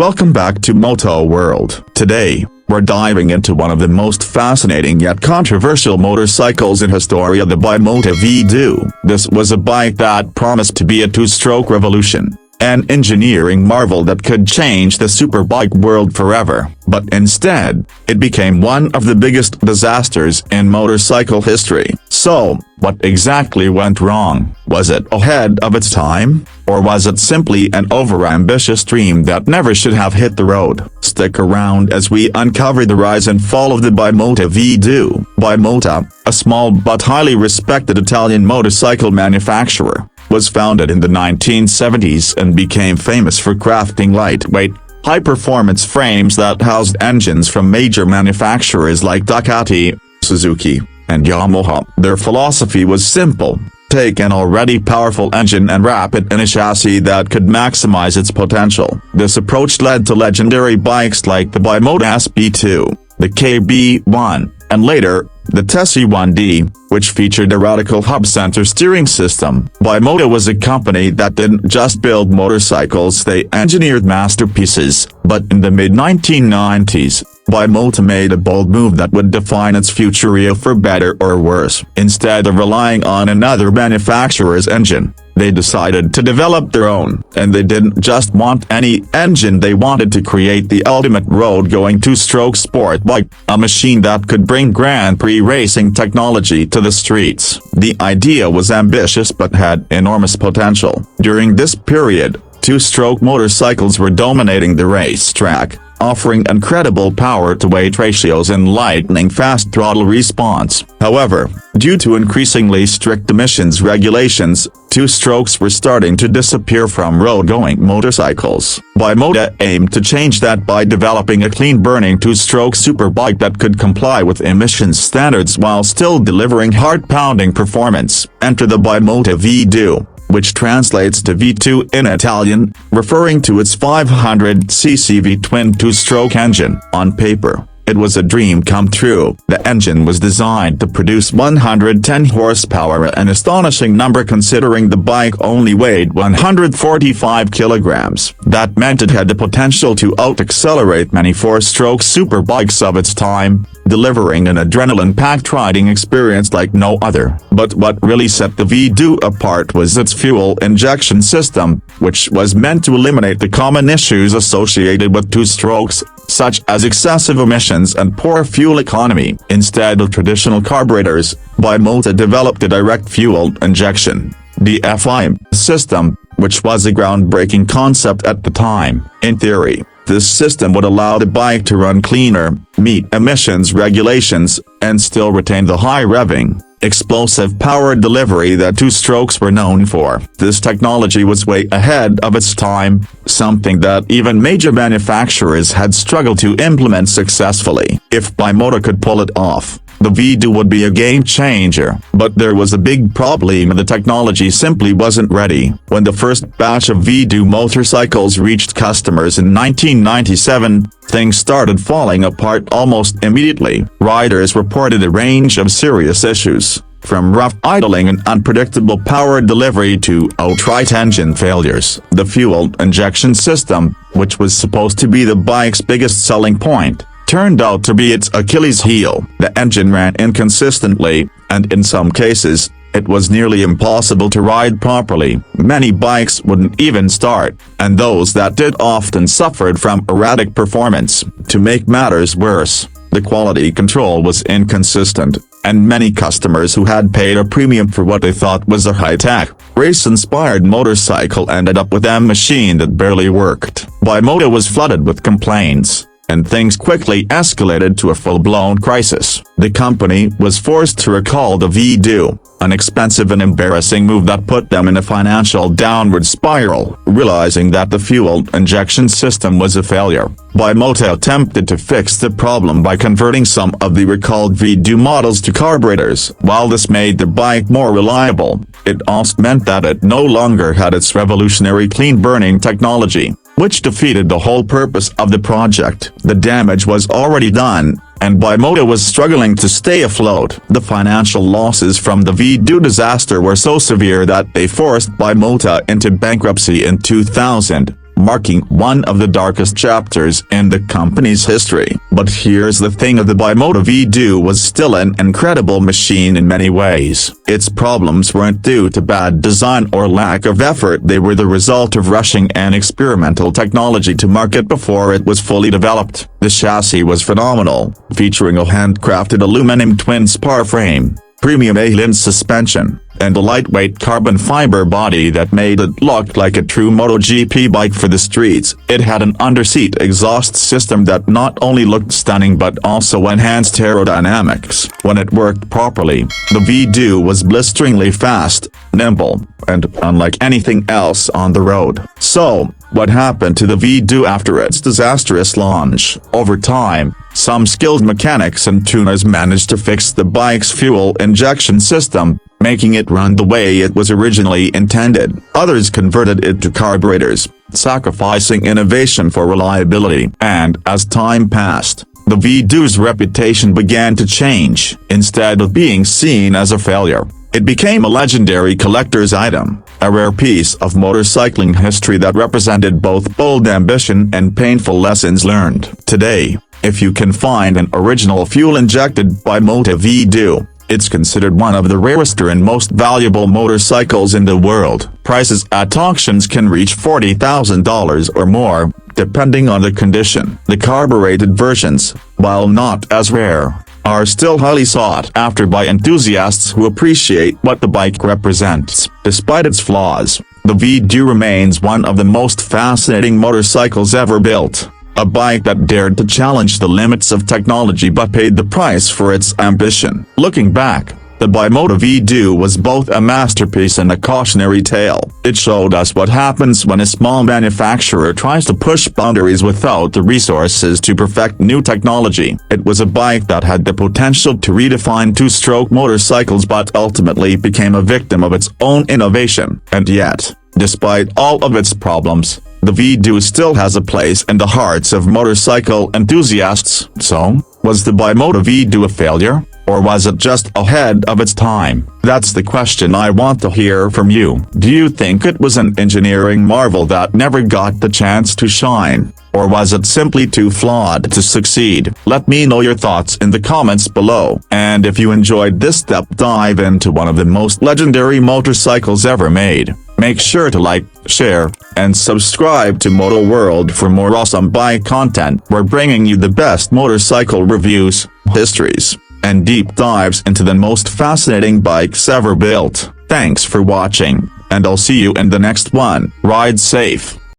Welcome back to Moto World. Today, we're diving into one of the most fascinating yet controversial motorcycles in history, the Bimota V2. This was a bike that promised to be a two-stroke revolution, an engineering marvel that could change the superbike world forever. But instead, it became one of the biggest disasters in motorcycle history. So, what exactly went wrong? Was it ahead of its time? Or was it simply an overambitious dream that never should have hit the road? Stick around as we uncover the rise and fall of the Bimota V2. Bimota, a small but highly respected Italian motorcycle manufacturer, was founded in the 1970s and became famous for crafting lightweight, high-performance frames that housed engines from major manufacturers like Ducati, Suzuki, and Yamaha. Their philosophy was simple: take an already powerful engine and wrap it in a chassis that could maximize its potential. This approach led to legendary bikes like the Bimota SP2, the KB1, and later, the Tessie 1D, which featured a radical hub-center steering system. Bimota was a company that didn't just build motorcycles, they engineered masterpieces. But in the mid-1990s, Bimota made a bold move that would define its future, for better or worse. Instead of relying on another manufacturer's engine, they decided to develop their own. And they didn't just want any engine, they wanted to create the ultimate road-going two-stroke sport bike, a machine that could bring Grand Prix racing technology to the streets. The idea was ambitious but had enormous potential. During this period, two-stroke motorcycles were dominating the racetrack, offering incredible power-to-weight ratios and lightning-fast throttle response. However, due to increasingly strict emissions regulations, two-strokes were starting to disappear from road-going motorcycles. Bimota aimed to change that by developing a clean-burning two-stroke superbike that could comply with emissions standards while still delivering heart-pounding performance. Enter the Bimota V2, which translates to V2 in Italian, referring to its 500cc V-twin two-stroke engine. On paper, it was a dream come true. The engine was designed to produce 110 horsepower, an astonishing number considering the bike only weighed 145 kilograms. That meant it had the potential to out-accelerate many four-stroke superbikes of its time, delivering an adrenaline-packed riding experience like no other. But what really set the V2 apart was its fuel injection system, which was meant to eliminate the common issues associated with two-strokes, such as excessive emissions and poor fuel economy. Instead of traditional carburetors, Bimota developed a direct fuel injection, DFI, system, which was a groundbreaking concept at the time. In theory, this system would allow the bike to run cleaner, meet emissions regulations, and still retain the high revving, explosive power delivery that two-strokes were known for. This technology was way ahead of its time, something that even major manufacturers had struggled to implement successfully. If Bimota could pull it off, the V2 would be a game-changer. But there was a big problem: the technology simply wasn't ready. When the first batch of V2 motorcycles reached customers in 1997, things started falling apart almost immediately. Riders reported a range of serious issues, from rough idling and unpredictable power delivery to outright engine failures. The fuel injection system, which was supposed to be the bike's biggest selling point, turned out to be its Achilles heel. The engine ran inconsistently, and in some cases, it was nearly impossible to ride properly. Many bikes wouldn't even start, and those that did often suffered from erratic performance. To make matters worse, the quality control was inconsistent, and many customers who had paid a premium for what they thought was a high-tech, race-inspired motorcycle ended up with a machine that barely worked. Bimota was flooded with complaints, and things quickly escalated to a full-blown crisis. The company was forced to recall the V2, an expensive and embarrassing move that put them in a financial downward spiral. Realizing that the fuel injection system was a failure, Bimota attempted to fix the problem by converting some of the recalled V2 models to carburetors. While this made the bike more reliable, it also meant that it no longer had its revolutionary clean-burning technology, which defeated the whole purpose of the project. The damage was already done, and Bimota was struggling to stay afloat. The financial losses from the V2 disaster were so severe that they forced Bimota into bankruptcy in 2000. marking one of the darkest chapters in the company's history. But here's the thing, the Bimoto V2 was still an incredible machine in many ways. Its problems weren't due to bad design or lack of effort, they were the result of rushing an experimental technology to market before it was fully developed. The chassis was phenomenal, featuring a handcrafted aluminum twin spar frame, premium A-Lin suspension, and a lightweight carbon fiber body that made it look like a true MotoGP bike for the streets. It had an underseat exhaust system that not only looked stunning but also enhanced aerodynamics. When it worked properly, the V2 was blisteringly fast, nimble, and unlike anything else on the road. So, what happened to the V2 after its disastrous launch? Over time, some skilled mechanics and tuners managed to fix the bike's fuel injection system, making it run the way it was originally intended. Others converted it to carburetors, sacrificing innovation for reliability. And as time passed, the V2's reputation began to change. Instead of being seen as a failure, it became a legendary collector's item, a rare piece of motorcycling history that represented both bold ambition and painful lessons learned. Today, if you can find an original fuel-injected Bimoto V2, it's considered one of the rarest and most valuable motorcycles in the world. Prices at auctions can reach $40,000 or more, depending on the condition. The carbureted versions, while not as rare, are still highly sought after by enthusiasts who appreciate what the bike represents. Despite its flaws, the V2 remains one of the most fascinating motorcycles ever built. A bike that dared to challenge the limits of technology but paid the price for its ambition. Looking back, the Bimoto V2 was both a masterpiece and a cautionary tale. It showed us what happens when a small manufacturer tries to push boundaries without the resources to perfect new technology. It was a bike that had the potential to redefine two-stroke motorcycles but ultimately became a victim of its own innovation. And yet, despite all of its problems, the V2 still has a place in the hearts of motorcycle enthusiasts. So, was the Bimoto V2 a failure? Or was it just ahead of its time? That's the question I want to hear from you. Do you think it was an engineering marvel that never got the chance to shine? Or was it simply too flawed to succeed? Let me know your thoughts in the comments below. And if you enjoyed this deep dive into one of the most legendary motorcycles ever made, make sure to like, share, and subscribe to Moto World for more awesome bike content. We're bringing you the best motorcycle reviews, histories, and deep dives into the most fascinating bikes ever built. Thanks for watching, and I'll see you in the next one. Ride safe.